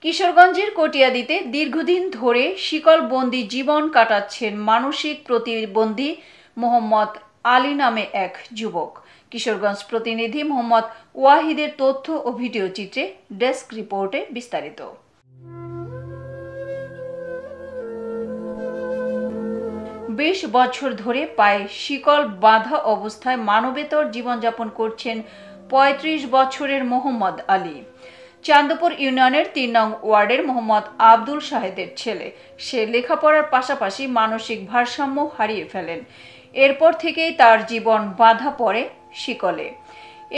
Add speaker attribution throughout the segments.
Speaker 1: কিশোরগঞ্জের কটিয়াদীতে দীর্ঘদিন ধরে শিকলবন্দি জীবন কাটাচ্ছেন মানসিক প্রতিবন্ধী মোহাম্মদ আলী নামে এক যুবক। কিশোরগঞ্জ প্রতিনিধি মোহাম্মদ ওয়াহিদের তথ্য ও ভিডিও চিত্রে ডেস্ক রিপোর্টে বিস্তারিত। 20 বছর ধরে পায়ে শিকল বাঁধা অবস্থায় মানবেতর জীবনযাপন করছেন 35 বছরের মোহাম্মদ আলী। চান্দপুর ইউনিয়নের 3 নং ওয়ার্ডের মোহাম্মদ আব্দুল শাহেদের ছেলে। সে লেখাপড়ার পাশাপাশি মানসিক ভারসাম্য হারিয়ে ফেলেন। এরপর থেকেই তার জীবন বাঁধা পড়ে শিকলে।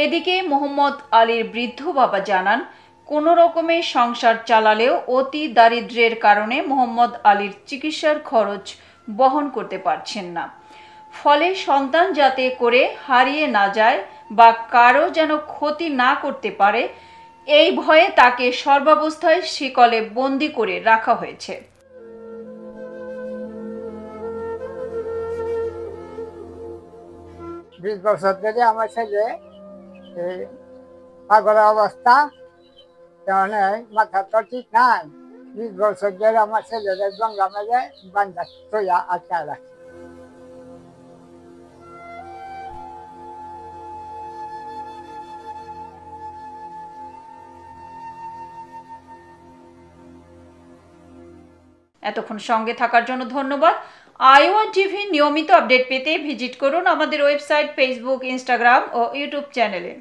Speaker 1: এদিকে মোহাম্মদ আলীর বৃদ্ধ বাবা জানান, কোনো রকমে সংসার চালালেও অতি দারিদ্র্যের কারণে মোহাম্মদ আলীর চিকিৎসার খরচ বহন করতে পারছেন না। ফলে সন্তান যাতে করে হারিয়ে না যায় বা কারো যেন ক্ষতি না করতে পারে, এই ভয়ে তাকে সর্বাবস্থায় শিকলে বন্দী করে রাখা হয়েছে।
Speaker 2: 20 বছর ধরে আমার ছেলে পাগলের অবস্থা, মাথা তো ঠিক নাই। 20 বছর ধরে আমার ছেলেদের গঙ্গা মেলে বান্ধা তৈয়া আটকা রাখে।
Speaker 1: এতক্ষণ সঙ্গে থাকার জন্য ধন্যবাদ। i1 টিভি নিয়মিত আপডেট পেতে ভিজিট করুন আমাদের ওয়েবসাইট, ফেসবুক, ইনস্টাগ্রাম ও ইউটিউব চ্যানেলে।